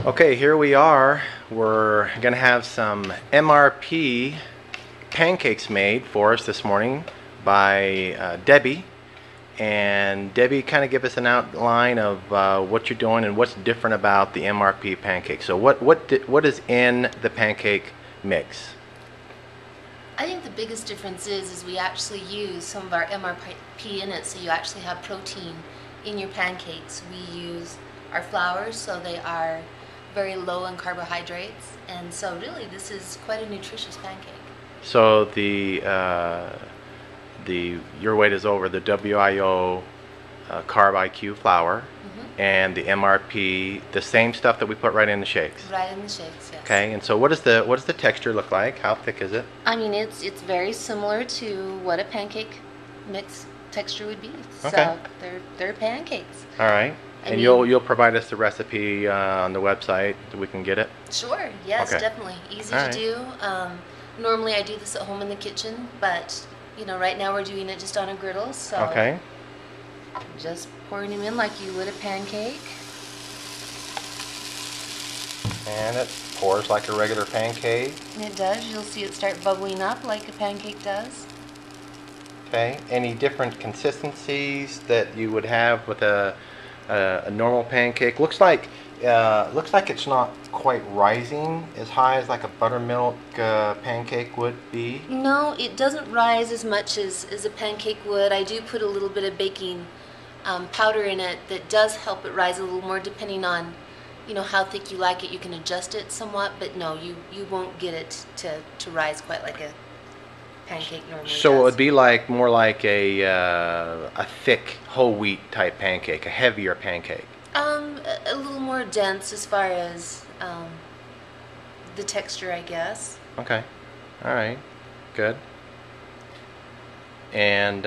Okay, here we are. We're gonna have some MRP pancakes made for us this morning by Debbie. And Debbie, kind of give us an outline of what you're doing and what's different about the MRP pancake. So what is in the pancake mix? I think the biggest difference is we actually use some of our MRP in it, so you actually have protein in your pancakes. We use our flours, so they are very low in carbohydrates, and so really this is quite a nutritious pancake. So your weight is over the WiO Carb IQ flour and the MRP, the same stuff that we put right in the shakes. Right in the shakes, yes. Okay, and so what does the texture look like? How thick is it? I mean, it's very similar to what a pancake mix texture would be. Okay. So they're pancakes. All right. And you'll provide us the recipe on the website that we can get it? Sure, yes, Okay. definitely. Easy All to do. Normally I do this at home in the kitchen, but you know, right now we're doing it just on a griddle, so Okay. just pouring them in like you would a pancake. And it pours like a regular pancake. It does. You'll see it start bubbling up like a pancake does. Okay. Any different consistencies that you would have with a normal pancake? Looks like it's not quite rising as high as like a buttermilk pancake would be. No, it doesn't rise as much as a pancake would. I do put a little bit of baking powder in it that does help it rise a little more depending on, you know, how thick you like it. You can adjust it somewhat, but no, you won't get it to rise quite like a pancake normally So does. it would be more like a thick whole wheat type pancake, a heavier pancake. A little more dense as far as the texture, I guess. Okay. All right. Good. And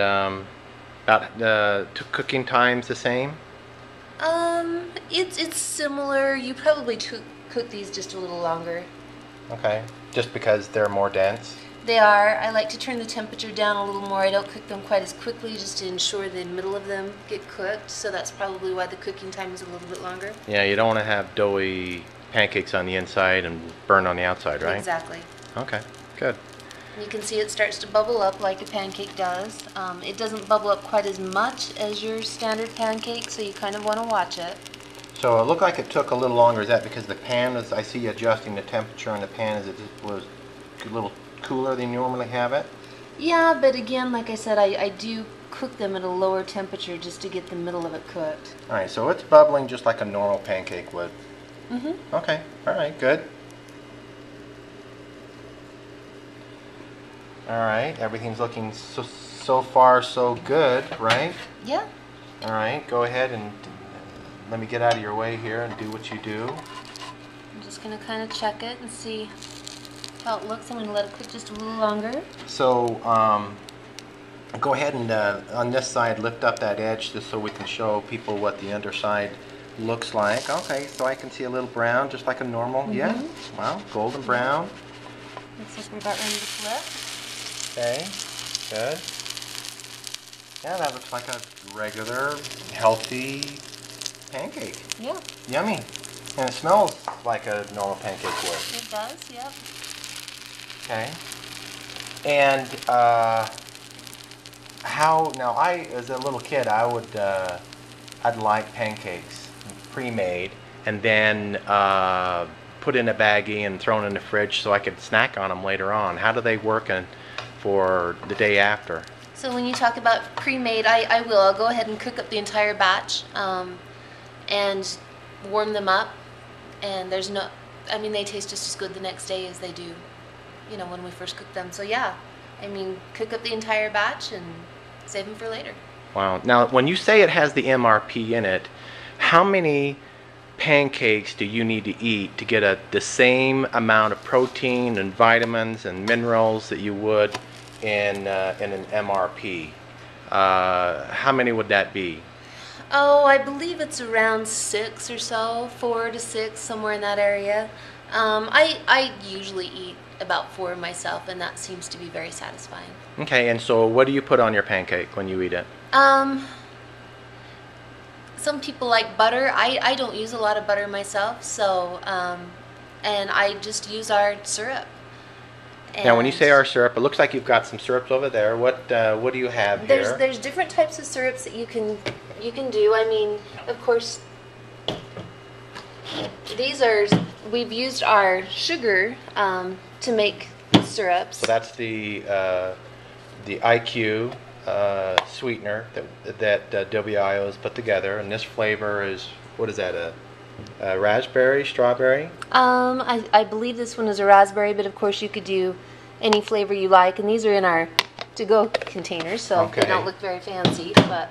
about cooking times the same? It's similar. You probably cook these just a little longer. Okay. Just because they're more dense? They are. I like to turn the temperature down a little more. I don't cook them quite as quickly just to ensure the middle of them get cooked, so that's probably why the cooking time is a little bit longer. Yeah, you don't want to have doughy pancakes on the inside and burn on the outside, right? Exactly. Okay, good. You can see it starts to bubble up like a pancake does. It doesn't bubble up quite as much as your standard pancake, so you kind of want to watch it. So it looked like it took a little longer. Is that because the pan I see you adjusting the temperature on the pan, it was a little cooler than you normally have it? Yeah, but again, like I said, I do cook them at a lower temperature just to get the middle of it cooked. All right, so it's bubbling just like a normal pancake would. Mm-hmm. Okay, all right, good. All right, everything's looking so far so good, right? Yeah. All right, go ahead and let me get out of your way here and do what you do. I'm just going to kind of check it and see how it looks. I'm going to let it cook just a little longer. So go ahead and on this side lift up that edge just so we can show people what the underside looks like. Okay, so I can see a little brown just like a normal. Yeah, wow, golden brown. Looks like we're about ready to flip. Okay, good. Yeah, that looks like a regular healthy pancake. Yeah. Yummy. And it smells like a normal pancake would. It does, yep. Okay. And as a little kid, I'd like pancakes pre-made and then put in a baggie and thrown in the fridge so I could snack on them later on. How do they work for the day after? So when you talk about pre-made, I'll go ahead and cook up the entire batch and warm them up, and they taste just as good the next day as they do, you know, when we first cook them. So yeah, I mean, cook up the entire batch and save them for later. Wow. Now, when you say it has the MRP in it, how many pancakes do you need to eat to get the same amount of protein and vitamins and minerals that you would in an MRP? How many would that be? Oh, I believe it's around 6 or so, 4 to 6, somewhere in that area. I usually eat about 4 myself, and that seems to be very satisfying. Okay, and so what do you put on your pancake when you eat it? some people like butter. I don't use a lot of butter myself, so and I just use our syrup. Now, when you say our syrup, it looks like you've got some syrups over there. What do you have here? There's different types of syrups that you can do. I mean, of course, we've used our sugar to make syrups. So that's the IQ sweetener that WiO has put together, and this flavor is, what is that? A raspberry, strawberry? I believe this one is a raspberry, but of course you could do any flavor you like. And these are in our to-go containers, so they don't look very fancy. But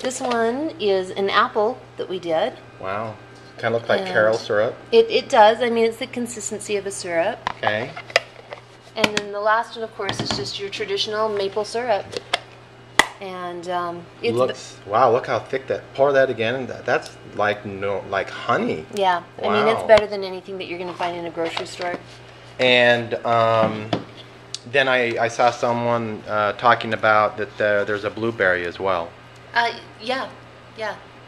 this one is an apple that we did. Wow. Kind of looks like caramel syrup. It does. I mean, it's the consistency of a syrup. Okay. And then the last one, of course, is just your traditional maple syrup. And wow, look how thick that. Pour that again, and that's like honey. Yeah, wow. I mean, it's better than anything that you're going to find in a grocery store. And then I saw someone talking about that there's a blueberry as well. Yeah,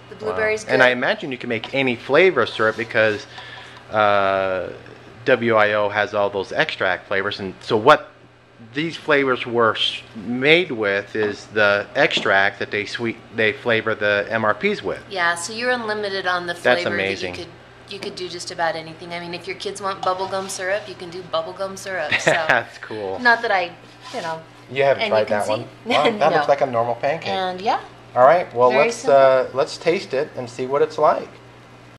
the blueberry's good. And I imagine you can make any flavor of syrup because WiO has all those extract flavors, and so what these flavors were made with is the extract that they flavor the MRPs with. Yeah, so you're unlimited on the flavor. That's amazing. That you could do just about anything. I mean, if your kids want bubblegum syrup, you can do bubblegum syrup. So. That's cool. Not that You haven't tried that one? Wow, that looks like a normal pancake. And yeah. All right, well let's taste it and see what it's like.